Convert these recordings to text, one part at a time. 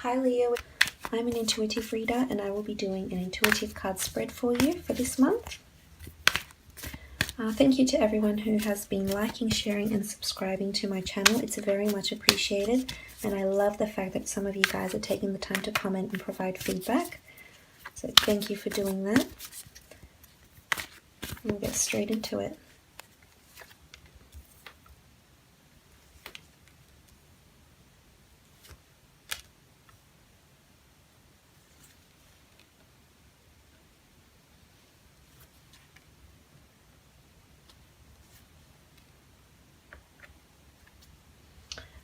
Hi Leo, I'm an intuitive reader and I will be doing an intuitive card spread for you for this month. Thank you to everyone who has been liking, sharing and subscribing to my channel. It's very much appreciated, and I love the fact that some of you guys are taking the time to comment and provide feedback. So thank you for doing that. We'll get straight into it.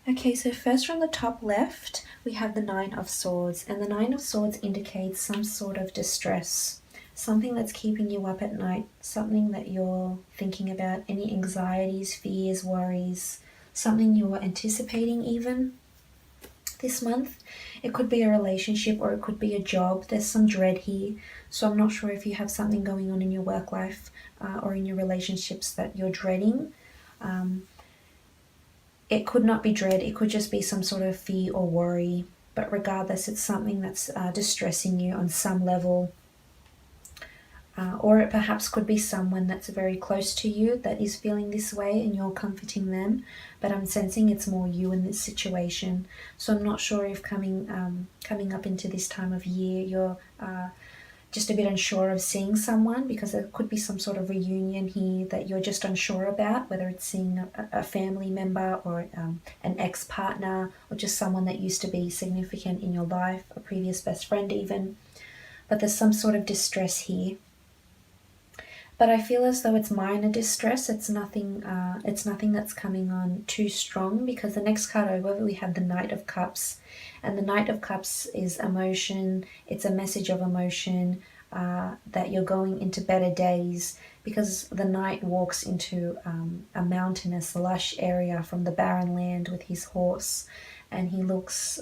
Okay, so first from the top left, we have the Nine of Swords, and the Nine of Swords indicates some sort of distress, something that's keeping you up at night, something that you're thinking about, any anxieties, fears, worries, something you're anticipating even this month. It could be a relationship or it could be a job. There's some dread here, so I'm not sure if you have something going on in your work life or in your relationships that you're dreading. It could not be dread, it could just be some sort of fear or worry, but regardless, it's something that's distressing you on some level. Or it perhaps could be someone that's very close to you that is feeling this way and you're comforting them, but I'm sensing it's more you in this situation. So I'm not sure if coming up into this time of year, you're just a bit unsure of seeing someone, because there could be some sort of reunion here that you're just unsure about, whether it's seeing a family member or an ex-partner or just someone that used to be significant in your life, a previous best friend even. But there's some sort of distress here. But I feel as though it's minor distress. It's nothing that's coming on too strong, because the next card over we have the Knight of Cups, and the Knight of Cups is emotion. It's a message of emotion, that you're going into better days, because the Knight walks into a mountainous, lush area from the barren land with his horse, and he looks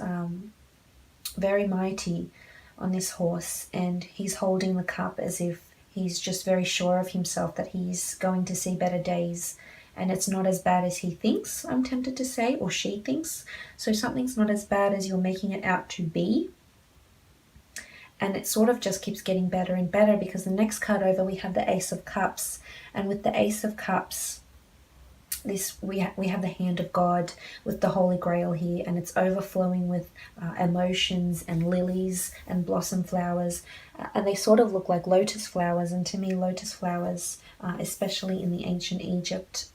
very mighty on this horse, and he's holding the cup as if he's just very sure of himself that he's going to see better days, and it's not as bad as he thinks, I'm tempted to say, or she thinks. So something's not as bad as you're making it out to be, and it sort of just keeps getting better and better, because the next card over we have the Ace of Cups, and with the Ace of Cups, we have the hand of God with the Holy Grail here, and it's overflowing with emotions and lilies and blossom flowers, and they sort of look like lotus flowers. And to me, lotus flowers, especially in the ancient Egypt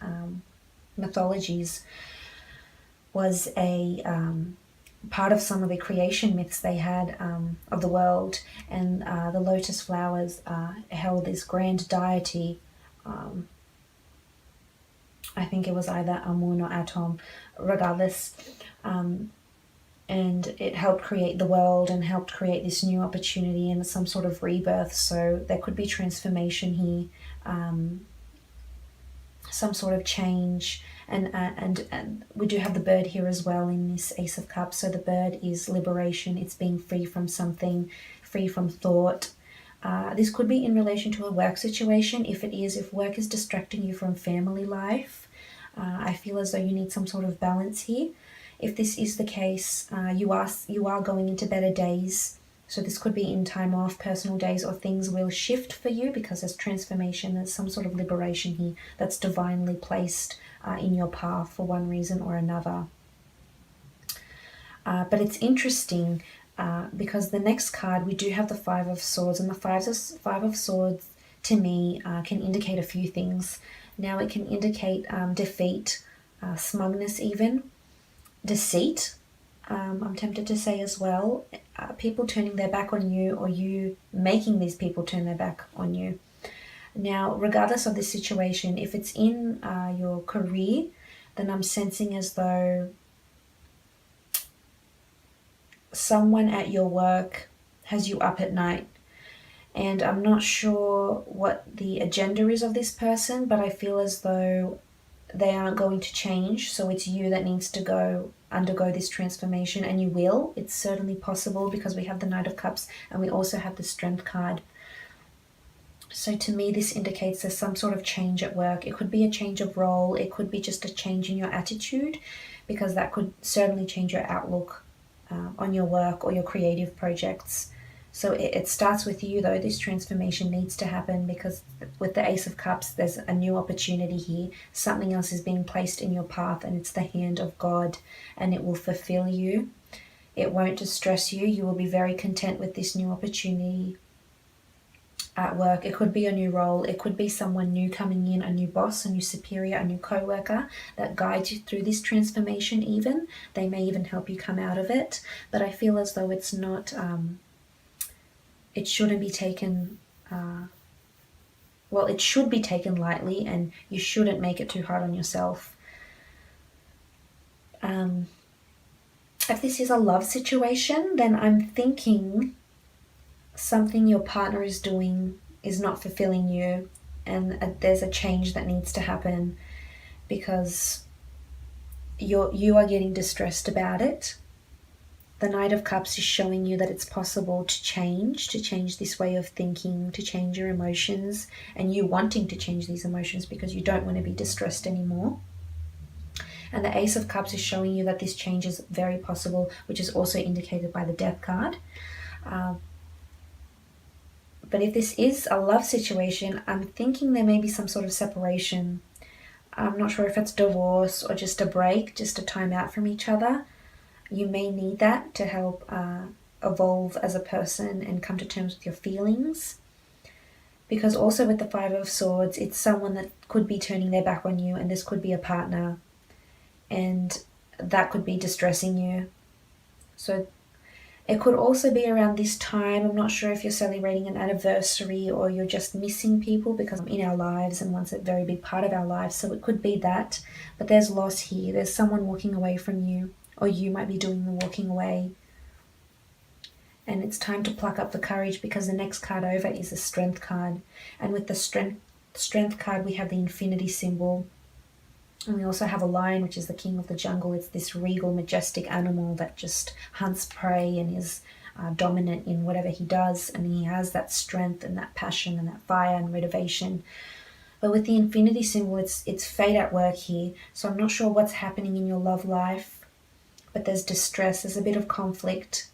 mythologies, was a part of some of the creation myths they had of the world, and the lotus flowers held this grand deity. I think it was either Amun or Atom, regardless, and it helped create the world and helped create this new opportunity and some sort of rebirth. So there could be transformation here, some sort of change, and we do have the bird here as well in this Ace of Cups. So the bird is liberation. It's being free from something, free from thought. This could be in relation to a work situation. If work is distracting you from family life, I feel as though you need some sort of balance here. If this is the case, you are going into better days. So this could be in time off, personal days, or things will shift for you because there's transformation. There's some sort of liberation here that's divinely placed in your path for one reason or another. But it's interesting because the next card, we do have the Five of Swords, and the Five of Swords to me can indicate a few things. Now it can indicate defeat, smugness even, deceit, I'm tempted to say as well, people turning their back on you, or you making these people turn their back on you. Now, regardless of the situation, if it's in your career, then I'm sensing as though someone at your work has you up at night. And I'm not sure what the agenda is of this person, but I feel as though they aren't going to change. So it's you that needs to undergo this transformation, and you will. It's certainly possible, because we have the Knight of Cups and we also have the Strength card. So to me, this indicates there's some sort of change at work. It could be a change of role. It could be just a change in your attitude, because that could certainly change your outlook on your work or your creative projects. So it starts with you, though. This transformation needs to happen because with the Ace of Cups, there's a new opportunity here. Something else is being placed in your path, and it's the hand of God, and it will fulfill you. It won't distress you. You will be very content with this new opportunity at work. It could be a new role. It could be someone new coming in, a new boss, a new superior, a new co-worker that guides you through this transformation even. They may even help you come out of it. But I feel as though it's not... it shouldn't be taken... it should be taken lightly, and you shouldn't make it too hard on yourself. If this is a love situation, then I'm thinking something your partner is doing is not fulfilling you, and there's a change that needs to happen because you are getting distressed about it. The Knight of Cups is showing you that it's possible to change this way of thinking, to change your emotions, and you wanting to change these emotions because you don't want to be distressed anymore. And the Ace of Cups is showing you that this change is very possible, which is also indicated by the Death card. But if this is a love situation, I'm thinking there may be some sort of separation. I'm not sure if it's divorce or just a break, just a time out from each other. You may need that to help evolve as a person and come to terms with your feelings. Because also with the Five of Swords, it's someone that could be turning their back on you, and this could be a partner. And that could be distressing you. So it could also be around this time. I'm not sure if you're celebrating an anniversary or you're just missing people because in our lives, and one's a very big part of our lives. So it could be that. But there's loss here. There's someone walking away from you, or you might be doing the walking away. And it's time to pluck up the courage because the next card over is the Strength card. And with the Strength card, we have the Infinity symbol. And we also have a lion, which is the king of the jungle. It's this regal, majestic animal that just hunts prey and is dominant in whatever he does. And he has that strength and that passion and that fire and motivation. But with the Infinity symbol, it's fate at work here. So I'm not sure what's happening in your love life, but there's distress, there's a bit of conflict.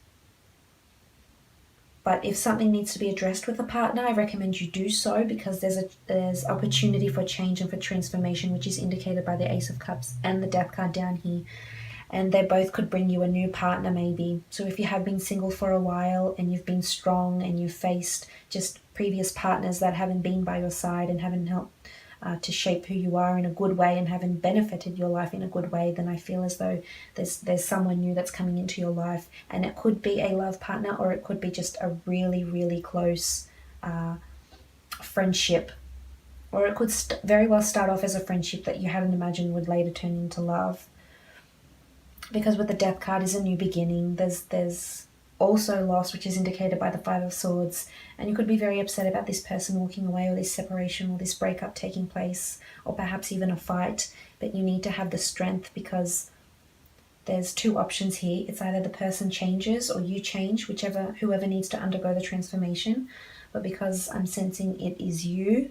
But if something needs to be addressed with a partner, I recommend you do so because there's opportunity for change and for transformation, which is indicated by the Ace of Cups and the Death card down here. And they both could bring you a new partner maybe. So if you have been single for a while and you've been strong and you've faced just previous partners that haven't been by your side and haven't helped to shape who you are in a good way and haven't benefited your life in a good way, then I feel as though there's someone new that's coming into your life, and it could be a love partner or it could be just a really, really close friendship, or it could very well start off as a friendship that you hadn't imagined would later turn into love. Because with the Death card is a new beginning. There's also loss, which is indicated by the Five of Swords, and you could be very upset about this person walking away, or this separation, or this breakup taking place, or perhaps even a fight. But you need to have the strength because there's two options here. It's either the person changes or you change, whoever needs to undergo the transformation. But because I'm sensing it is you,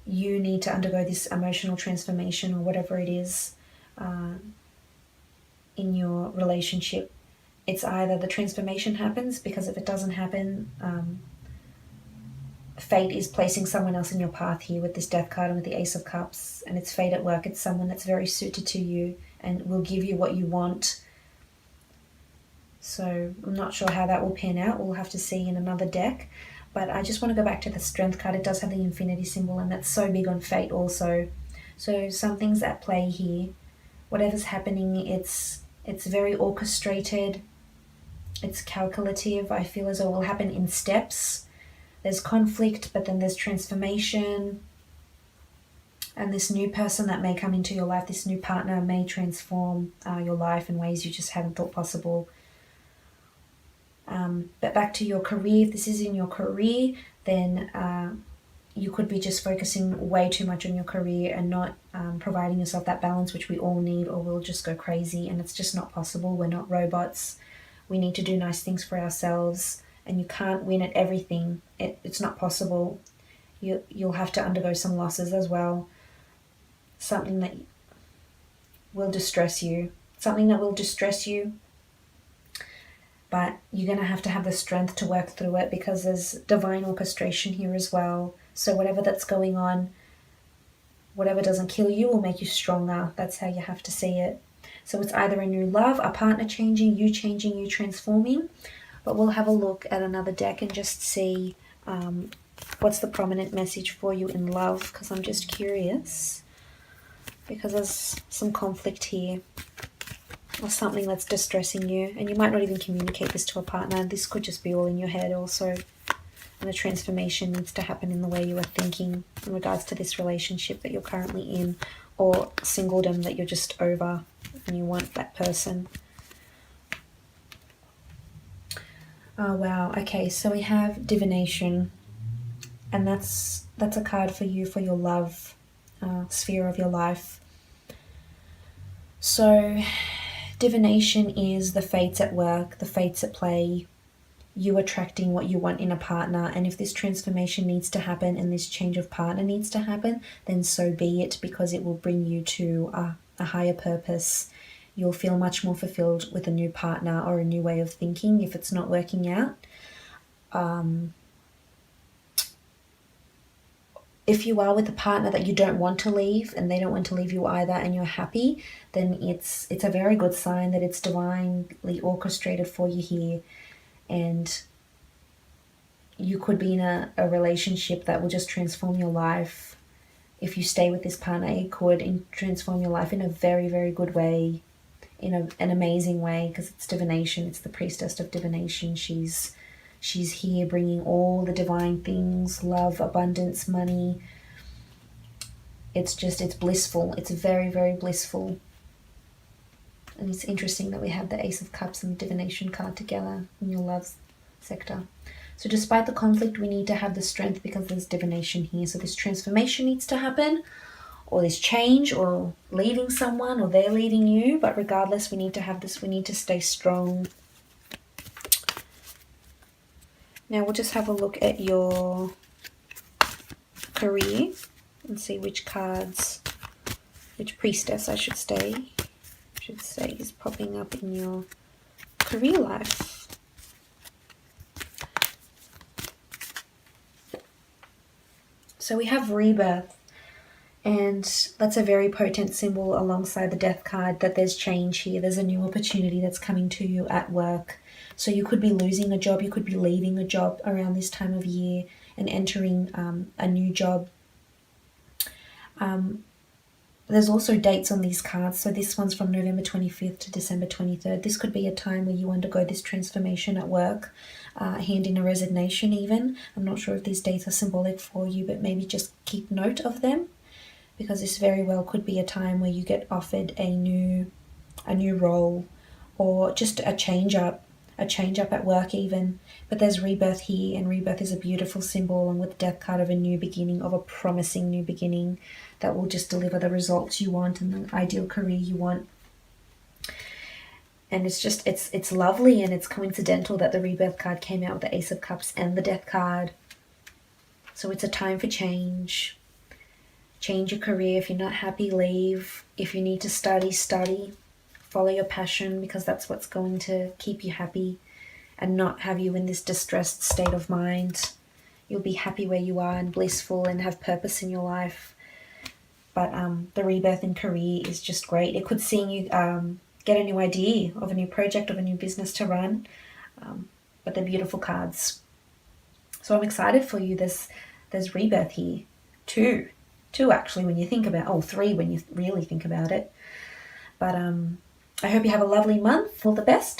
you need to undergo this emotional transformation or whatever it is in your relationship. It's either the transformation happens, because if it doesn't happen, fate is placing someone else in your path here with this Death card and with the Ace of Cups, and it's fate at work. It's someone that's very suited to you and will give you what you want. So I'm not sure how that will pan out. We'll have to see in another deck. But I just want to go back to the Strength card. It does have the Infinity symbol, and that's so big on fate also. So something's at play here. Whatever's happening, it's very orchestrated. It's calculative. I feel as though it will happen in steps. There's conflict, but then there's transformation. And this new person that may come into your life, this new partner, may transform your life in ways you just hadn't thought possible. But back to your career, if this is in your career, then you could be just focusing way too much on your career and not providing yourself that balance, which we all need, or we'll just go crazy, and it's just not possible. We're not robots. We need to do nice things for ourselves, and you can't win at everything. It's not possible. You'll have to undergo some losses as well. Something that will distress you. something that will distress you, but you're going to have the strength to work through it, because there's divine orchestration here as well. So whatever that's going on, whatever doesn't kill you will make you stronger. That's how you have to see it. So it's either a new love, a partner changing, you transforming. But we'll have a look at another deck and just see what's the prominent message for you in love, because I'm just curious, because there's some conflict here, or something that's distressing you, and you might not even communicate this to a partner. This could just be all in your head also, and a transformation needs to happen in the way you are thinking in regards to this relationship that you're currently in, or singledom that you're just over and you want that person. Oh wow, okay, so we have Divination, and that's a card for you, for your love sphere of your life. So Divination is the fates at work, the fates at play, you attracting what you want in a partner. And if this transformation needs to happen and this change of partner needs to happen, then so be it, because it will bring you to a higher purpose. You'll feel much more fulfilled with a new partner or a new way of thinking if it's not working out. If you are with a partner that you don't want to leave and they don't want to leave you either, and you're happy, then it's a very good sign that it's divinely orchestrated for you here. And you could be in a relationship that will just transform your life. If you stay with this partner, it could transform your life in a very, very good way, in an amazing way, because it's Divination. It's the priestess of Divination. She's here bringing all the divine things, love, abundance, money. It's blissful. It's very, very blissful. And it's interesting that we have the Ace of Cups and the Divination card together in your love sector. So despite the conflict, we need to have the strength, because there's Divination here. So this transformation needs to happen, or this change, or leaving someone, or they're leaving you. But regardless, we need to have this. We need to stay strong. Now we'll just have a look at your career and see which cards, which priestess I should say is popping up in your career life. So we have rebirth, and that's a very potent symbol alongside the death card, that there's change here. There's a new opportunity that's coming to you at work. So you could be losing a job, you could be leaving a job around this time of year and entering a new job. There's also dates on these cards. So this one's from November 25th to December 23rd. This could be a time where you undergo this transformation at work, hand in a resignation even. I'm not sure if these dates are symbolic for you, but maybe just keep note of them, because this very well could be a time where you get offered a new role, or just a change up at work even. But there's rebirth here, and rebirth is a beautiful symbol, along with the death card, of a new beginning, of a promising new beginning that will just deliver the results you want and the ideal career you want. And it's lovely, and it's coincidental that the rebirth card came out with the Ace of Cups and the death card. So it's a time for change. Change your career. If you're not happy, leave. If you need to study. Follow your passion, because that's what's going to keep you happy and not have you in this distressed state of mind. You'll be happy where you are and blissful and have purpose in your life. But the rebirth in career is just great. It could see you get a new idea of a new project, of a new business to run. But they're beautiful cards. So I'm excited for you. There's rebirth here. Two actually, when you think about, three when you really think about it. But I hope you have a lovely month. All the best.